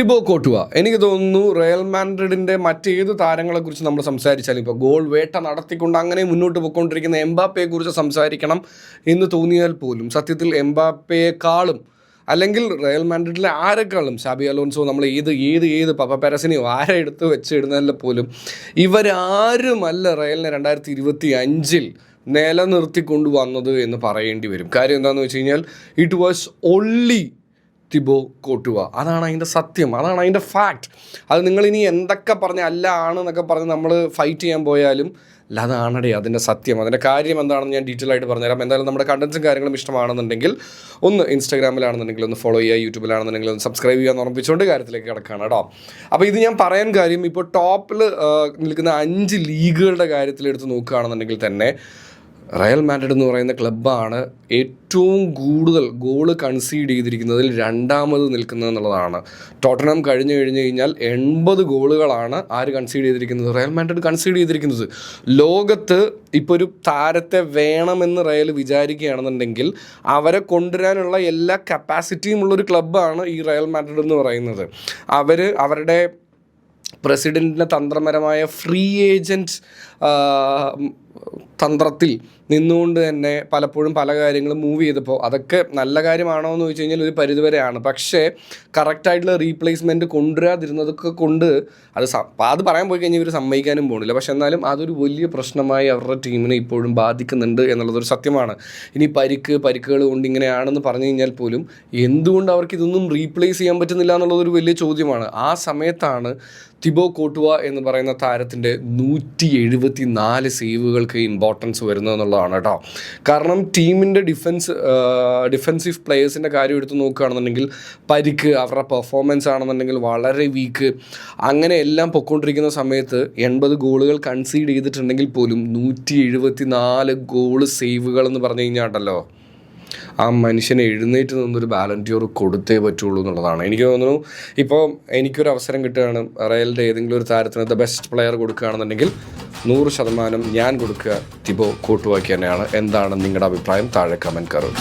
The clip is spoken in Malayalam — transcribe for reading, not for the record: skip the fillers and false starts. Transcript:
തിബോ കോർട്ടുവ എനിക്ക് തോന്നുന്നു റയൽ മാഡ്രിഡിന്റെ മറ്റേത് താരങ്ങളെക്കുറിച്ച് നമ്മൾ സംസാരിച്ചാലും ഇപ്പോൾ ഗോൾ വേട്ട നടത്തിക്കൊണ്ട് അങ്ങനെ മുന്നോട്ട് പോയിക്കൊണ്ടിരിക്കുന്ന എംബാപ്പയെക്കുറിച്ച് സംസാരിക്കണം എന്ന് തോന്നിയാൽ പോലും സത്യത്തിൽ എംബാപ്പയെക്കാളും അല്ലെങ്കിൽ റയൽ മാഡ്രിഡിലെ ആരെക്കാളും ഷാബി അലോൺസോ നമ്മൾ ഏത് പപ്പ പെരസിനെയോ ആരെ എടുത്ത് വെച്ചിടുന്നതിൽ പോലും ഇവരാരുമല്ല റയലിനെ 2025 നിലനിർത്തിക്കൊണ്ടുവന്നത് എന്ന് പറയേണ്ടി വരും. കാര്യം എന്താണെന്ന് വെച്ച് കഴിഞ്ഞാൽ it was only Thibaut Courtois. അതാണ് അതിൻ്റെ സത്യം, അതാണ് അതിൻ്റെ ഫാക്റ്റ്. അത് നിങ്ങളിനി എന്തൊക്കെ പറഞ്ഞ് അല്ല ആണെന്നൊക്കെ പറഞ്ഞ് നമ്മൾ ഫൈറ്റ് ചെയ്യാൻ പോയാലും അതാണടേ അതിൻ്റെ സത്യം. അതിൻ്റെ കാര്യം എന്താണെന്ന് ഞാൻ ഡീറ്റെയിൽ ആയിട്ട് പറഞ്ഞുതരാം. എന്തായാലും നമ്മുടെ കണ്ടൻസും കാര്യങ്ങളും ഇഷ്ടമാണെന്നുണ്ടെങ്കിൽ ഒന്ന് ഇൻസ്റ്റാഗ്രാമിലാണെന്നുണ്ടെങ്കിൽ ഒന്ന് ഫോളോ ചെയ്യുക, യൂട്യൂബിലാണെന്നുണ്ടെങ്കിൽ ഒന്ന് സബ്സ്ക്രൈബ് ചെയ്യാൻ ഉറപ്പിച്ചുകൊണ്ട് കാര്യത്തിലേക്ക് കിടക്കുകയാണ് കേട്ടോ. അപ്പോൾ ഇത് ഞാൻ പറയാൻ കാര്യം ഇപ്പോൾ ടോപ്പിൽ നിൽക്കുന്ന 5 ലീഗുകളുടെ കാര്യത്തിൽ എടുത്ത് നോക്കുകയാണെന്നുണ്ടെങ്കിൽ തന്നെ റയൽ മാഡ്രിഡ് എന്ന് പറയുന്ന ക്ലബ്ബാണ് ഏറ്റവും കൂടുതൽ ഗോള് കൺസീഡ് ചെയ്തിരിക്കുന്നതിൽ 2ാമത് നിൽക്കുന്നത് എന്നുള്ളതാണ്. ടോട്ടനം കഴിഞ്ഞ് കഴിഞ്ഞാൽ 80 ഗോളുകളാണ് ആര് കൺസീഡ് ചെയ്തിരിക്കുന്നത്? റയൽ മാഡ്രിഡ് കൺസീഡ് ചെയ്തിരിക്കുന്നത്. ലോകത്ത് ഇപ്പോൾ ഒരു താരത്തെ വേണമെന്ന് റയൽ വിചാരിക്കുകയാണെന്നുണ്ടെങ്കിൽ അവരെ കൊണ്ടുവരാനുള്ള എല്ലാ കപ്പാസിറ്റിയും ഉള്ളൊരു ക്ലബ്ബാണ് ഈ റയൽ മാഡ്രിഡ് എന്ന് പറയുന്നത്. അവരുടെ പ്രസിഡൻറ്റിൻ്റെ തന്ത്രപരമായ ഫ്രീ ഏജൻറ്റ് തന്ത്രത്തിൽ നിന്നുകൊണ്ട് തന്നെ പലപ്പോഴും പല കാര്യങ്ങളും മൂവ് ചെയ്തപ്പോൾ അതൊക്കെ നല്ല കാര്യമാണോ എന്ന് ചോദിച്ചു കഴിഞ്ഞാൽ ഒരു പരിധിവരെയാണ്. പക്ഷേ കറക്റ്റായിട്ടുള്ള റീപ്ലേസ്മെൻറ്റ് കൊണ്ടുവരാതിരുന്നതൊക്കെ കൊണ്ട് അത് പറയാൻ പോയി കഴിഞ്ഞാൽ ഇവർ സമ്മതിക്കാനും പോകുന്നില്ല. പക്ഷെ എന്നാലും അതൊരു വലിയ പ്രശ്നമായി അവരുടെ ടീമിനെ ഇപ്പോഴും ബാധിക്കുന്നുണ്ട് എന്നുള്ളതൊരു സത്യമാണ്. ഇനി പരിക്കുകൾ കൊണ്ട് ഇങ്ങനെയാണെന്ന് പറഞ്ഞു കഴിഞ്ഞാൽ പോലും എന്തുകൊണ്ട് അവർക്ക് ഇതൊന്നും റീപ്ലേസ് ചെയ്യാൻ പറ്റുന്നില്ല എന്നുള്ളതൊരു വലിയ ചോദ്യമാണ്. ആ സമയത്താണ് തിബോ കോർട്ടുവ എന്ന് പറയുന്ന താരത്തിൻ്റെ 174 സേവുകൾക്ക് ഇമ്പോർട്ടൻസ് വരുന്നത് എന്നുള്ളതാണ് കേട്ടോ. കാരണം ടീമിൻ്റെ ഡിഫെൻസീവ് പ്ലെയേഴ്സിൻ്റെ കാര്യം എടുത്ത് നോക്കുകയാണെന്നുണ്ടെങ്കിൽ പരിക്ക്, അവരുടെ പെർഫോമൻസ് ആണെന്നുണ്ടെങ്കിൽ വളരെ വീക്ക്, അങ്ങനെ എല്ലാം പൊയ്ക്കൊണ്ടിരിക്കുന്ന സമയത്ത് 80 ഗോളുകൾ കൺസീഡ് ചെയ്തിട്ടുണ്ടെങ്കിൽ പോലും 174 ഗോള് സേവുകൾ എന്ന് പറഞ്ഞു കഴിഞ്ഞാൽ ഉണ്ടല്ലോ, ആ മനുഷ്യനെ എഴുന്നേറ്റ് നിന്നൊരു ബാലൻറ്റിയോർ കൊടുത്തേ പറ്റുള്ളൂ എന്നുള്ളതാണ്. എനിക്ക് തോന്നുന്നു ഇപ്പോൾ എനിക്കൊരു അവസരം കിട്ടുകയാണ് റയലിൻ്റെ ഏതെങ്കിലും ഒരു താരത്തിന് ദ ബെസ്റ്റ് പ്ലെയർ കൊടുക്കുകയാണെന്നുണ്ടെങ്കിൽ 100% ഞാൻ കൊടുക്കുക തിബോ കോർട്ടുവയ്ക്ക് തന്നെയാണ്. എന്താണ് നിങ്ങളുടെ അഭിപ്രായം? താഴെ കമൻറ്റ് കയറും.